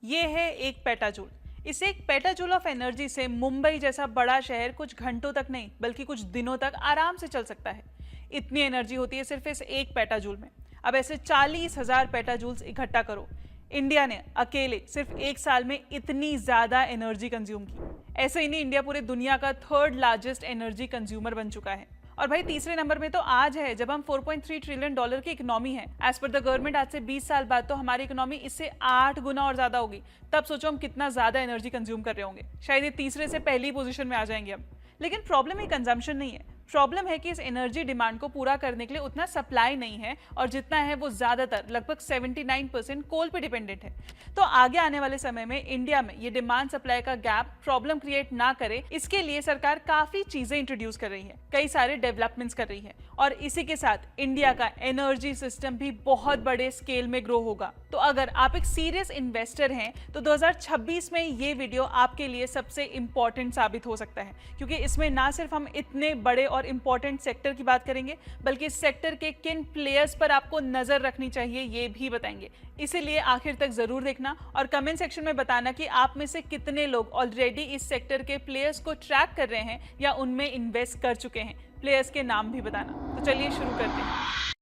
ये है एक पेटाजूल। इसे एक पेटाजूल ऑफ एनर्जी से मुंबई जैसा बड़ा शहर कुछ घंटों तक नहीं बल्कि कुछ दिनों तक आराम से चल सकता है। इतनी एनर्जी होती है सिर्फ इस एक पेटाजूल में। अब ऐसे 40,000 पेटाजूल्स इकट्ठा करो। इंडिया ने अकेले सिर्फ एक साल में इतनी ज्यादा एनर्जी कंज्यूम की। ऐसे ही नहीं, इंडिया पूरे दुनिया का थर्ड लार्जेस्ट एनर्जी कंज्यूमर बन चुका है। और भाई तीसरे नंबर में तो आज है जब हम 4.3 ट्रिलियन डॉलर की इकोनॉमी है। एज पर द गवर्नमेंट आज से 20 साल बाद तो हमारी इकोनॉमी इससे 8 गुना और ज्यादा होगी। तब सोचो हम कितना ज्यादा एनर्जी कंज्यूम कर रहे होंगे। शायद ये तीसरे से पहली पोजीशन में आ जाएंगे हम। लेकिन प्रॉब्लम ये कंजम्पशन नहीं है। प्रॉब्लम है कि इस एनर्जी डिमांड को पूरा करने के लिए उतना सप्लाई नहीं है, और जितना है वो ज्यादातर लगभग 79% कोल पे डिपेंडेंट है। तो आगे आने वाले समय में इंडिया में ये डिमांड सप्लाई का गैप प्रॉब्लम क्रिएट ना करे, इसके लिए सरकार काफी चीजें इंट्रोड्यूस कर रही है, कई सारे डेवलपमेंट्स कर रही है, और इसी के साथ इंडिया का एनर्जी सिस्टम भी बहुत बड़े स्केल में ग्रो होगा। तो अगर आप एक सीरियस इन्वेस्टर हैं तो 2026 में ये वीडियो आपके लिए सबसे इंपॉर्टेंट साबित हो सकता है, क्योंकि इसमें ना सिर्फ हम इतने बड़े और इंपॉर्टेंट सेक्टर की बात करेंगे, बल्कि इस सेक्टर के किन प्लेयर्स पर आपको नजर रखनी चाहिए ये भी बताएंगे। इसीलिए आखिर तक जरूर देखना और कमेंट सेक्शन में बताना कि आप में से कितने लोग ऑलरेडी इस सेक्टर के प्लेयर्स को ट्रैक कर रहे हैं या उनमें इन्वेस्ट कर चुके हैं। प्लेयर्स के नाम भी बताना। तो चलिए शुरू करते हैं।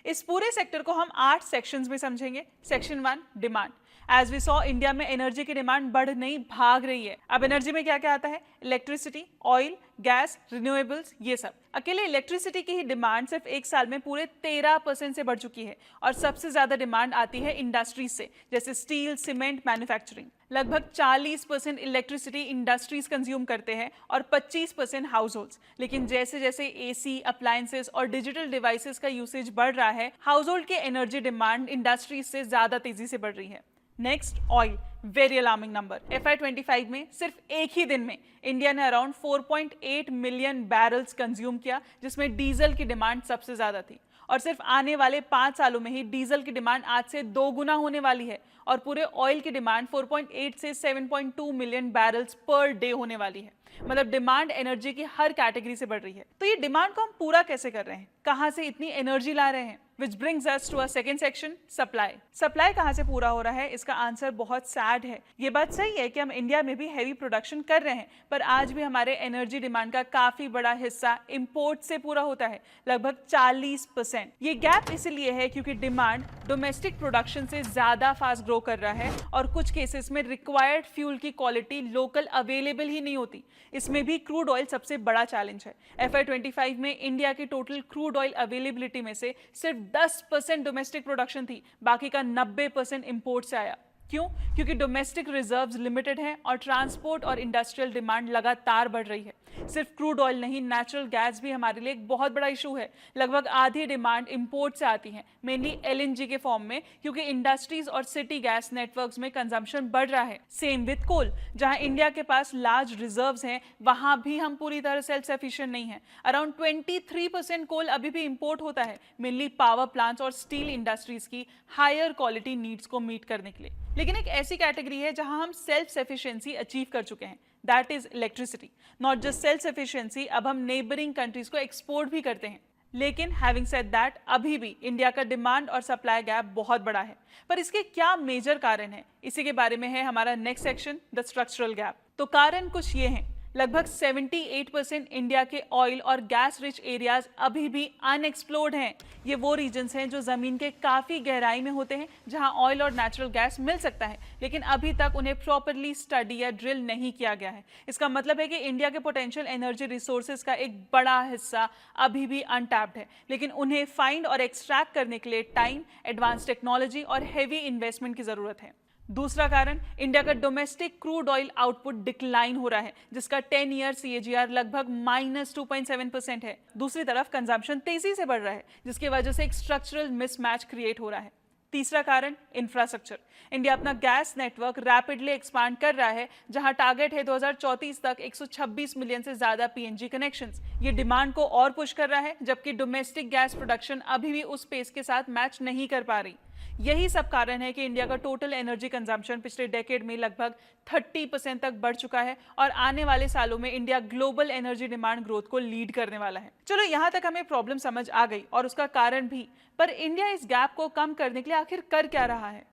इस पूरे सेक्टर को हम 8 सेक्शंस में समझेंगे। Section 1, demand. As we saw, India में एनर्जी की डिमांड बढ़ नहीं भाग रही है। अब एनर्जी में क्या क्या आता है? इलेक्ट्रिसिटी, ऑयल, गैस, रिन्यूएबल्स, ये सब। अकेले इलेक्ट्रिसिटी की ही डिमांड सिर्फ एक साल में पूरे 13% से बढ़ चुकी है, और सबसे ज्यादा डिमांड आती है इंडस्ट्रीज से, जैसे स्टील, सीमेंट, मैन्युफैक्चरिंग। लगभग 40% इलेक्ट्रिसिटी इंडस्ट्रीज कंज्यूम करते हैं और 25% हाउस होल्ड्स। लेकिन जैसे जैसे एसी, अप्लायंसेस और डिजिटल डिवाइसेस का यूसेज बढ़ रहा है, हाउस होल्ड की एनर्जी डिमांड इंडस्ट्रीज से ज्यादा तेजी से बढ़ रही है। Next, oil. Very alarming number. FY25 में सिर्फ एक ही दिन में इंडिया ने अराउंड 4.8 मिलियन बैरल्स कंज्यूम किया, जिसमें डीजल की डिमांड सबसे ज्यादा थी। और सिर्फ आने वाले 5 सालों में ही डीजल की डिमांड आज से 2 गुना होने वाली है, और पूरे ऑयल की डिमांड 4.8 से 7.2 मिलियन बैरल्स पर डे होने वाली है। मतलब डिमांड एनर्जी की हर कैटेगरी से बढ़ रही है। तो ये डिमांड को हम पूरा कैसे कर रहे हैं? कहां से इतनी एनर्जी ला रहे हैं? Which brings us to our second section, supply. Supply कहां से पूरा हो रहा है? इसका आंसर बहुत सैड है। ये बात सही है कि हम इंडिया में भी हैवी प्रोडक्शन कर रहे हैं, पर आज भी हमारे एनर्जी डिमांड का काफी बड़ा हिस्सा इंपोर्ट से पूरा होता है, लगभग 40%। ये गैप इसलिए है क्योंकि डिमांड डोमेस्टिक प्रोडक्शन से ज्यादा फास्ट ग्रो कर रहा है, और कुछ केसेस में रिक्वायर्ड फ्यूल की क्वालिटी लोकल अवेलेबल ही नहीं होती। इसमें भी क्रूड ऑयल सबसे बड़ा चैलेंज है। FY25 में इंडिया की टोटल क्रूड ऑयल अवेलेबिलिटी में से सिर्फ 10% डोमेस्टिक प्रोडक्शन थी, बाकी का 90% इंपोर्ट से आया। क्यों? क्योंकि डोमेस्टिक रिजर्व्स लिमिटेड हैं और ट्रांसपोर्ट और इंडस्ट्रियल डिमांड लगातार बढ़ रही है। सिर्फ क्रूड ऑयल नहीं, नेचुरल गैस भी हमारे लिए एक बहुत बड़ा इशू है। लगभग आधी डिमांड इंपोर्ट से आती है, मेनली LNG के फॉर्म में, क्योंकि इंडस्ट्रीज और सिटी गैस नेटवर्क्स में कंजम्पशन बढ़ रहा है। सेम विद कोल। जहां इंडिया के पास लार्ज रिजर्व्स हैं, वहां भी हम पूरी तरह सेल्फ सफिशिएंट नहीं है। अराउंड 23% कोल अभी भी इंपोर्ट होता है, मेनली पावर प्लांट्स और स्टील इंडस्ट्रीज की हायर क्वालिटी नीड्स को मीट करने के लिए। लेकिन एक ऐसी कैटेगरी है जहां हम सेल्फ सफिशिएंसी अचीव कर चुके हैं, that is electricity. Not just self sufficiency, अब हम नेबरिंग कंट्रीज को एक्सपोर्ट भी करते हैं। लेकिन हैविंग सेड दैट, अभी भी इंडिया का डिमांड और सप्लाई गैप बहुत बड़ा है। पर इसके क्या मेजर कारण है, इसी के बारे में है हमारा next section, the structural gap. तो कारण कुछ ये हैं। लगभग 78% इंडिया के ऑयल और गैस रिच एरियाज अभी भी अनएक्सप्लोर्ड हैं। ये वो रीजन्स हैं जो जमीन के काफी गहराई में होते हैं, जहां ऑयल और नेचुरल गैस मिल सकता है, लेकिन अभी तक उन्हें प्रॉपरली स्टडी या ड्रिल नहीं किया गया है। इसका मतलब है कि इंडिया के पोटेंशियल एनर्जी रिसोर्सेज का एक बड़ा हिस्सा अभी भी अनटैप्ड है, लेकिन उन्हें फाइंड और एक्सट्रैक्ट करने के लिए टाइम, एडवांस टेक्नोलॉजी और हेवी इन्वेस्टमेंट की जरूरत है। दूसरा कारण, इंडिया का domestic crude oil output decline हो रहा है, जिसका 10 ईयर CAGR लगभग -2.7% है। दूसरी तरफ कंजम्पशन तेजी से बढ़ रहा है, जिसकी वजह से एक स्ट्रक्चरल मिसमैच क्रिएट हो रहा है। तीसरा कारण, इंफ्रास्ट्रक्चर। इंडिया अपना गैस नेटवर्क रैपिडली एक्सपांड कर रहा है, जहां टारगेट है 2034 तक 126 मिलियन से ज्यादा PNG कनेक्शंस। ये डिमांड को और पुश कर रहा है, जबकि डोमेस्टिक गैस प्रोडक्शन अभी भी उस पेस के साथ मैच नहीं कर पा रही। यही सब कारण है कि इंडिया का टोटल एनर्जी कंजम्पशन पिछले डेकेड में लगभग 30% तक बढ़ चुका है, और आने वाले सालों में India global energy demand growth को लीड करने वाला है। चलो, यहां तक हमें प्रॉब्लम समझ आ गई और उसका कारण भी, पर इंडिया इस गैप को कम करने के लिए आखिर कर क्या रहा है?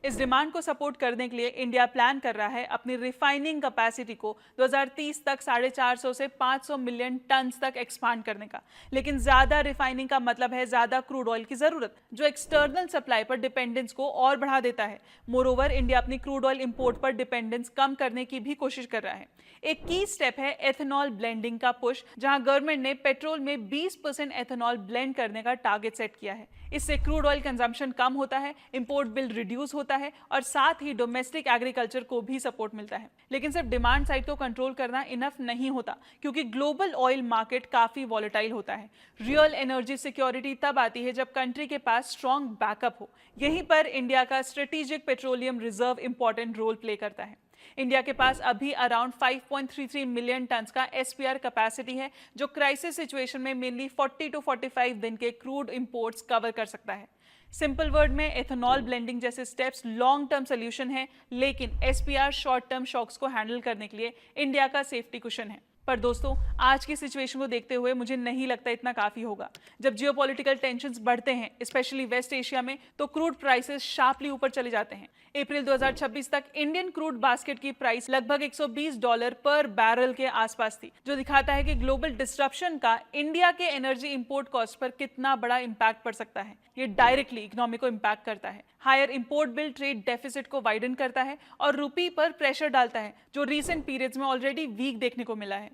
इस डिमांड को सपोर्ट करने के लिए इंडिया प्लान कर रहा है अपनी रिफाइनिंग कैपेसिटी को 2030 तक 450 से 500 मिलियन टन तक एक्सपांड करने का। लेकिन ज्यादा रिफाइनिंग का मतलब है ज्यादा क्रूड ऑयल की जरूरत, जो एक्सटर्नल सप्लाई पर डिपेंडेंस को और बढ़ा देता है। मोरोवर, इंडिया अपनी क्रूड ऑयल इंपोर्ट पर डिपेंडेंस कम करने की भी कोशिश कर रहा है। एक की स्टेप है एथेनॉल ब्लेंडिंग का पुश, जहां गवर्नमेंट ने पेट्रोल में 20% एथेनॉल ब्लेंड करने का टारगेट सेट किया है। इससे क्रूड ऑयल कंजम्पशन कम होता है, इंपोर्ट बिल रिड्यूस होता है और साथ ही डोमेस्टिक एग्रीकल्चर को भी सपोर्ट मिलता है। लेकिन सिर्फ डिमांड साइड को कंट्रोल करना इनफ नहीं होता, क्योंकि ग्लोबल ऑयल मार्केट काफी वॉलेटाइल होता है। रियल एनर्जी सिक्योरिटी तब आती है जब कंट्री के पास स्ट्रॉन्ग बैकअप हो। यहीं पर इंडिया का strategic petroleum reserve important role play करता है। इंडिया के पास अभी अराउंड 5.33 मिलियन टन्स का एसपीआर कैपेसिटी है, जो क्राइसिस सिचुएशन में मेनली 40 to 45 दिन के क्रूड इंपोर्ट्स कवर कर सकता है। सिंपल वर्ड में, एथेनॉल ब्लेंडिंग जैसे स्टेप्स लॉन्ग टर्म सोल्यूशन है, लेकिन एसपीआर शॉर्ट टर्म शॉक्स को हैंडल करने के लिए इंडिया का सेफ्टी कुशन है। पर दोस्तों, आज की सिचुएशन को देखते हुए मुझे नहीं लगता इतना काफी होगा। जब जियोपॉलिटिकल टेंशन्स बढ़ते हैं, स्पेशली वेस्ट एशिया में, तो क्रूड प्राइसेस शार्पली ऊपर चले जाते हैं। अप्रैल 2026 तक इंडियन क्रूड बास्केट की प्राइस लगभग $120 पर बैरल के आसपास थी, जो दिखाता है कि ग्लोबल डिस्ट्रप्शन का इंडिया के एनर्जी इंपोर्ट कॉस्ट पर कितना बड़ा इंपैक्ट पड़ सकता है। ये डायरेक्टली इकोनॉमी को इंपैक्ट करता है। Higher import bill trade deficit को वाइडन करता है और रुपी पर प्रेशर डालता है, जो रीसेंट पीरियड्स में ऑलरेडी वीक देखने को मिला है।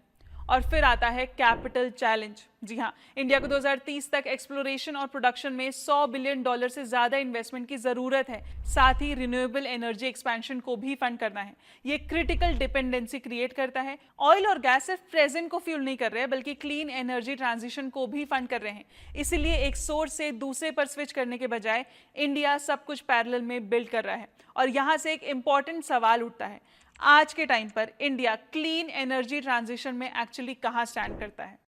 और फिर आता है कैपिटल चैलेंज। जी हाँ, इंडिया को 2030 तक एक्सप्लोरेशन और प्रोडक्शन में $100 बिलियन से ज्यादा इन्वेस्टमेंट की जरूरत है। साथ ही रिन्यूएबल एनर्जी एक्सपेंशन को भी फंड करना है। ये क्रिटिकल डिपेंडेंसी क्रिएट करता है। ऑयल और गैस सिर्फ प्रेजेंट को फ्यूल नहीं कर रहे हैं, बल्कि क्लीन एनर्जी ट्रांजिशन को भी फंड कर रहे हैं। इसीलिए एक सोर्स से दूसरे पर स्विच करने के बजाय इंडिया सब कुछ पैरेलल में बिल्ड कर रहा है। और यहाँ से एक इंपॉर्टेंट सवाल उठता है, आज के टाइम पर इंडिया क्लीन एनर्जी ट्रांजिशन में एक्चुअली कहां स्टैंड करता है?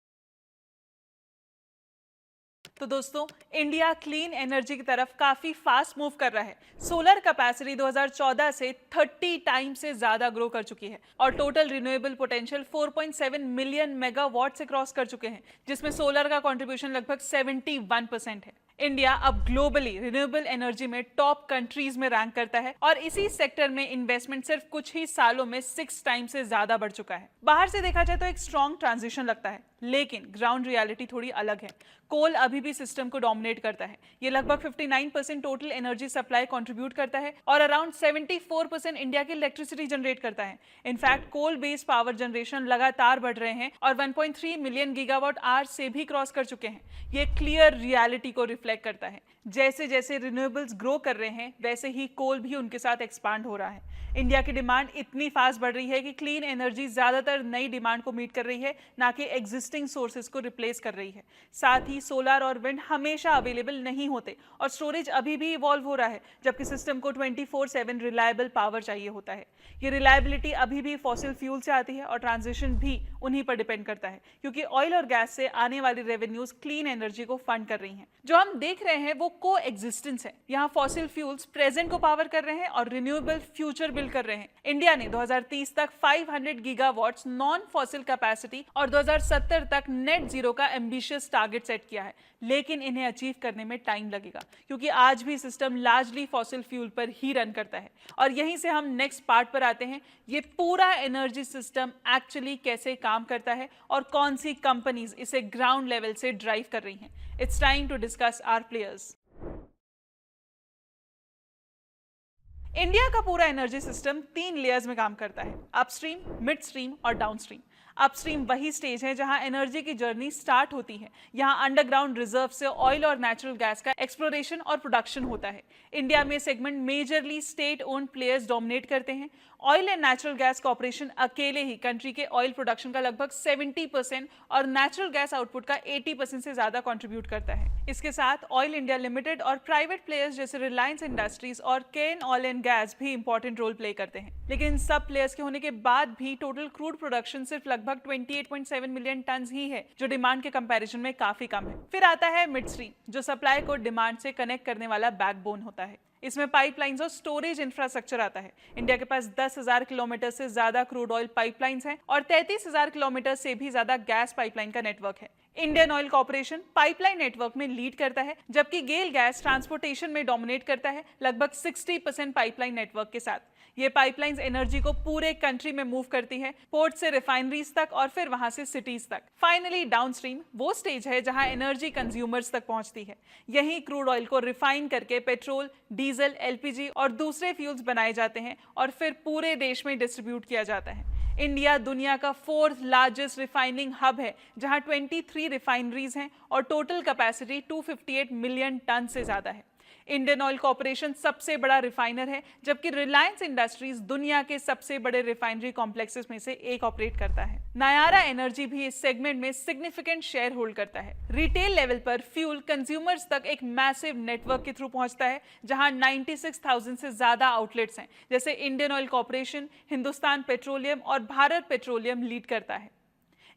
तो दोस्तों, इंडिया क्लीन एनर्जी की तरफ काफी फास्ट मूव कर रहा है। सोलर कैपेसिटी 2014 से 30 टाइम से ज्यादा ग्रो कर चुकी है और total renewable potential 4.7 million megawatt से क्रॉस कर चुके हैं, जिसमें सोलर का कंट्रीब्यूशन लगभग 71% है। इंडिया अब ग्लोबली रिन्यूएबल एनर्जी में टॉप कंट्रीज में रैंक करता है और इसी सेक्टर में इन्वेस्टमेंट सिर्फ कुछ ही सालों में 6 टाइम से ज्यादा बढ़ चुका है। बाहर से देखा जाए तो एक स्ट्रॉन्ग ट्रांजिशन लगता है, लेकिन ग्राउंड रियलिटी थोड़ी अलग है। कोल अभी भी सिस्टम को डोमिनेट करता है। ये लगभग 59% टोटल एनर्जी सप्लाई कंट्रीब्यूट करता है और अराउंड 74% इंडिया की इलेक्ट्रिसिटी जनरेट करता है। In fact coal based power generation लगातार बढ़ रहे हैं और 1.3 मिलियन गीगावाट आवर से भी क्रॉस कर चुके हैं। ये क्लियर रियलिटी को रिफ्लेक्ट करता है। जैसे जैसे रिन्यूएबल्स ग्रो कर रहे हैं, वैसे ही कोल भी उनके साथ एक्सपांड हो रहा है। इंडिया की डिमांड इतनी फास्ट बढ़ रही है कि क्लीन एनर्जी ज्यादातर नई डिमांड को मीट कर रही है, ना कि एग्जिस्टिंग सोर्सेज को रिप्लेस कर रही है। साथ ही सोलर और विंड हमेशा अवेलेबल नहीं होते और स्टोरेज अभी भी इवॉल्व हो रहा है, जबकि सिस्टम को 24/7 रिलायबल पावर चाहिए होता है। ये रिलायबिलिटी अभी भी फॉसिल फ्यूल से आती है और ट्रांजिशन भी उन्हीं पर डिपेंड करता है, क्योंकि ऑयल और गैस से आने वाली रेवेन्यूज क्लीन एनर्जी को फंड कर रही हैं। जो हम देख रहे हैं वो को एग्जिस्टेंस है। यहाँ फॉसिल फ्यूल्स प्रेजेंट को पावर कर रहे हैं और रिन्यूएबल फ्यूचर बिल्ड कर रहे हैं। इंडिया ने 2030 तक 500 गीगावाट्स नॉन फॉसिल कैपेसिटी और 2070 तक नेट जीरो का एम्बिशियस टारगेट सेट किया है, लेकिन इन्हें अचीव करने में टाइम लगेगा, क्योंकि आज भी सिस्टम लार्जली फॉसिल फ्यूल पर ही रन करता है। और यहीं से हम नेक्स्ट पार्ट पर आते हैं, ये पूरा एनर्जी सिस्टम एक्चुअली कैसे काम करता है और कौन सी कंपनीज इसे ग्राउंड लेवल से ड्राइव कर रही हैं। It's time to discuss our players. India का पूरा एनर्जी सिस्टम 3 लेयर्स में काम करता है, अपस्ट्रीम, मिड स्ट्रीम और डाउनस्ट्रीम। अपस्ट्रीम वही स्टेज है जहां एनर्जी की जर्नी स्टार्ट होती है। यहां अंडरग्राउंड रिजर्व से ऑयल और नेचुरल गैस का एक्सप्लोरेशन और प्रोडक्शन होता है। इंडिया में segment majorly state owned players dominate करते हैं। Oil and natural gas corporation अकेले ही कंट्री के ऑयल प्रोडक्शन का लगभग 70% और नेचुरल गैस आउटपुट का 80% से ज्यादा कंट्रीब्यूट करता है। इसके साथ ऑयल इंडिया लिमिटेड और प्राइवेट प्लेयर्स जैसे रिलायंस इंडस्ट्रीज और केन ऑयल एंड गैस भी इंपॉर्टेंट रोल प्ले करते हैं। लेकिन इन सब प्लेयर्स के होने के बाद भी टोटल क्रूड प्रोडक्शन सिर्फ लगभग 28.7 मिलियन टन ही है, जो डिमांड के कंपैरिजन में काफी कम है। फिर आता है मिड स्ट्रीम, जो सप्लाई को डिमांड से कनेक्ट करने वाला बैकबोन होता है। इसमें पाइपलाइंस और स्टोरेज इंफ्रास्ट्रक्चर आता है। इंडिया के पास 10,000 किलोमीटर से ज्यादा क्रूड ऑयल पाइपलाइंस हैं और 33,000 किलोमीटर से भी ज्यादा गैस पाइपलाइन का नेटवर्क है। Indian oil corporation pipeline network में लीड करता है, जबकि गेल गैस ट्रांसपोर्टेशन में डोमिनेट करता है लगभग 60% पाइपलाइन नेटवर्क के साथ। ये पाइपलाइंस एनर्जी को पूरे कंट्री में मूव करती है, पोर्ट से रिफाइनरीज तक और फिर वहां से सिटीज तक। फाइनली डाउनस्ट्रीम वो स्टेज है जहां एनर्जी कंज्यूमर्स तक पहुंचती है। यहीं क्रूड ऑयल को रिफाइन करके पेट्रोल, डीजल, एलपीजी और दूसरे फ्यूल्स बनाए जाते हैं और फिर पूरे देश में डिस्ट्रीब्यूट किया जाता है। इंडिया दुनिया का 4th लार्जेस्ट रिफाइनिंग हब है, जहां 23 रिफाइनरीज हैं और टोटल कैपेसिटी 258 मिलियन टन से ज्यादा है। इंडियन ऑयल कॉर्पोरेशन सबसे बड़ा रिफाइनर है, जबकि रिलायंस इंडस्ट्रीज दुनिया के सबसे बड़े रिफाइनरी कॉम्प्लेक्सेस में से एक ऑपरेट करता है। नायारा एनर्जी भी इस सेगमेंट में सिग्निफिकेंट शेयर होल्ड करता है। रिटेल लेवल पर फ्यूल कंज्यूमर्स तक एक मैसिव नेटवर्क के थ्रू पहुंचता है, जहां 96,000 से ज्यादा आउटलेट्स हैं, जैसे Indian oil corporation, Hindustan petroleum और भारत पेट्रोलियम लीड करता है।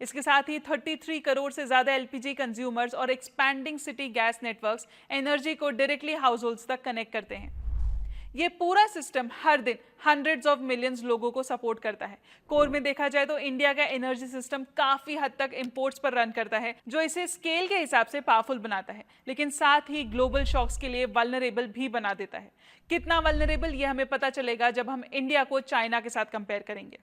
इसके साथ ही 33 करोड़ से ज्यादा एलपीजी कंज्यूमर्स और expanding city gas networks energy को डायरेक्टली हाउस होल्ड्स तक कनेक्ट करते हैं। ये पूरा सिस्टम हर दिन हंड्रेड्स ऑफ मिलियंस लोगों को सपोर्ट करता है। कोर में देखा जाए तो इंडिया का एनर्जी सिस्टम काफी हद तक इंपोर्ट्स पर रन करता है, जो इसे स्केल के हिसाब से पावरफुल बनाता है, लेकिन साथ ही ग्लोबल शॉक्स के लिए वल्नरेबल भी बना देता है। कितना वल्नरेबल ये हमें पता चलेगा जब हम इंडिया को चाइना के साथ कंपेयर करेंगे।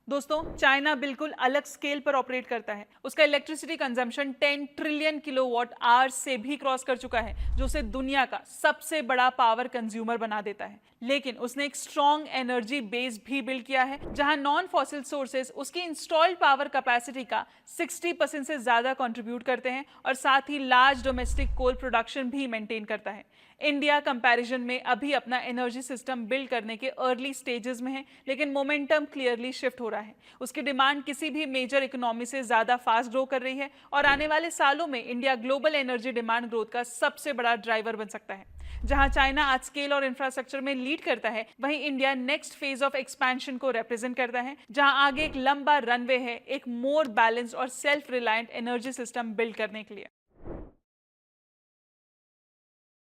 दोस्तों, चाइना बिल्कुल अलग स्केल पर ऑपरेट करता है। उसका electricity consumption 10 trillion kilowatt hours से भी क्रॉस कर चुका है, जो उसे दुनिया का सबसे बड़ा पावर कंज्यूमर बना देता है। लेकिन उसने एक स्ट्रॉन्ग एनर्जी बेस भी बिल्ड किया है, जहां नॉन फॉसिल सोर्सेज उसकी इंस्टॉल्ड पावर कैपेसिटी का 60% से ज्यादा कंट्रीब्यूट करते हैं और साथ ही लार्ज डोमेस्टिक कोल प्रोडक्शन भी मेंटेन करता है। इंडिया कंपैरिजन में अभी अपना एनर्जी सिस्टम बिल्ड करने के अर्ली स्टेजेस में है, लेकिन मोमेंटम क्लियरली शिफ्ट हो रहा है। उसकी डिमांड किसी भी मेजर इकोनॉमी से ज्यादा फास्ट ग्रो कर रही है और आने वाले सालों में India global energy demand growth का सबसे बड़ा ड्राइवर बन सकता है। जहां चाइना आज स्केल और इंफ्रास्ट्रक्चर में लीड करता है, वहीं India next phase of expansion को रिप्रेजेंट करता है, जहां आगे एक लंबा रनवे है एक मोर बैलेंस्ड और self reliant energy system build करने के लिए।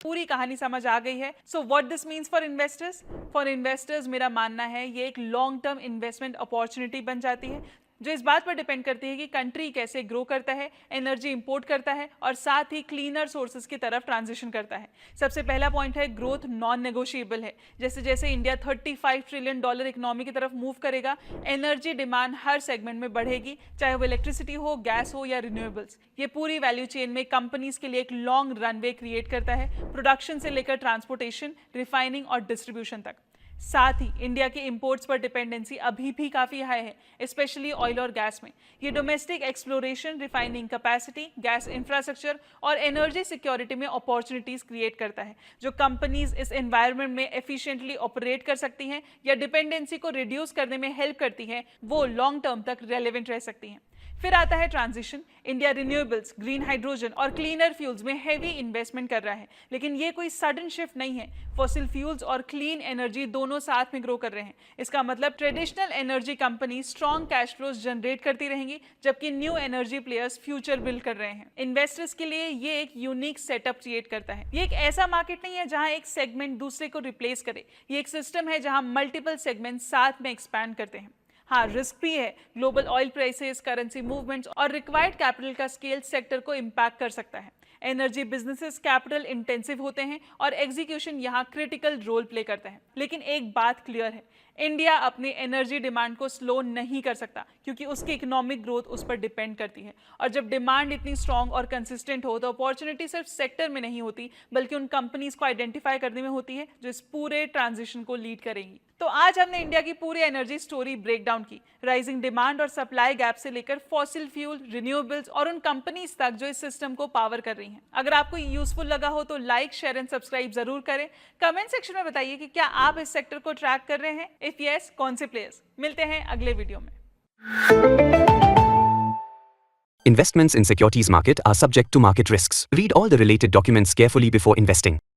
पूरी कहानी समझ आ गई है। So what this means for investors? For investors मेरा मानना है ये एक लॉन्ग टर्म इन्वेस्टमेंट अपॉर्चुनिटी बन जाती है, जो इस बात पर डिपेंड करती है कि कंट्री कैसे ग्रो करता है, एनर्जी इंपोर्ट करता है और साथ ही क्लीनर सोर्सेज की तरफ ट्रांजिशन करता है। सबसे पहला पॉइंट है ग्रोथ नॉन नेगोशिएबल है। जैसे जैसे इंडिया $35 ट्रिलियन इकोनॉमी की तरफ मूव करेगा, एनर्जी डिमांड हर सेगमेंट में बढ़ेगी, चाहे वो इलेक्ट्रिसिटी हो, गैस हो या रिन्यूएबल्स। ये पूरी वैल्यू चेन में कंपनीज के लिए एक लॉन्ग रनवे क्रिएट करता है, प्रोडक्शन से लेकर ट्रांसपोर्टेशन, रिफाइनिंग और डिस्ट्रीब्यूशन तक। साथ ही इंडिया के इंपोर्ट्स पर डिपेंडेंसी अभी भी काफी हाई है, स्पेशली ऑयल और गैस में। ये domestic exploration, refining capacity, gas infrastructure और एनर्जी सिक्योरिटी में अपॉर्चुनिटीज क्रिएट करता है, जो कंपनीज इस एनवायरनमेंट में एफिशिएंटली ऑपरेट कर सकती हैं या डिपेंडेंसी को रिड्यूस करने में हेल्प करती हैं, वो लॉन्ग टर्म तक रेलेवेंट रह सकती हैं। फिर आता है transition. India renewables, green hydrogen और क्लीनर फ्यूल्स में हेवी इन्वेस्टमेंट कर रहा है, लेकिन ये कोई सडन शिफ्ट नहीं है। फॉसिल फ्यूल्स और क्लीन एनर्जी दोनों साथ में ग्रो कर रहे हैं। इसका मतलब traditional energy company strong cash flows generate करती रहेंगी, जबकि new energy players future build कर रहे हैं। इन्वेस्टर्स के लिए ये एक यूनिक सेटअप क्रिएट करता है। ये एक ऐसा मार्केट नहीं है जहां एक सेगमेंट दूसरे को रिप्लेस करे। ये एक सिस्टम है जहां मल्टीपल सेगमेंट साथ में एक्सपैंड करते हैं। हाँ, रिस्क भी है। Global oil prices, currency movements और रिक्वायर्ड कैपिटल का स्केल सेक्टर को इम्पैक्ट कर सकता है। एनर्जी बिजनेसेस कैपिटल इंटेंसिव होते हैं और एग्जीक्यूशन यहाँ क्रिटिकल रोल प्ले करता है। लेकिन एक बात क्लियर है, इंडिया अपनी एनर्जी डिमांड को स्लो नहीं कर सकता, क्योंकि उसकी इकोनॉमिक ग्रोथ उस पर डिपेंड करती है। और जब डिमांड इतनी स्ट्रांग और कंसिस्टेंट हो, तो अपॉर्चुनिटी सिर्फ सेक्टर में नहीं होती, बल्कि उन कंपनीज को आइडेंटिफाई करने में होती है जो इस पूरे ट्रांजिशन को लीड करेंगी। तो आज हमने इंडिया की पूरी एनर्जी स्टोरी ब्रेक डाउन की, राइजिंग डिमांड और सप्लाई गैप से लेकर फॉसिल फ्यूल, रिन्यूएबल्स और उन कंपनीज तक जो इस सिस्टम को पावर कर रही हैं। अगर आपको यूजफुल लगा हो तो लाइक, शेयर एंड सब्सक्राइब जरूर करें। कमेंट सेक्शन में बताइए कि क्या आप इस सेक्टर को ट्रैक कर रहे हैं, इफ यस, कौन से प्लेयर्स। मिलते हैं अगले वीडियो में। Investments in securities market are subject to market risks. Read all the related documents carefully before investing.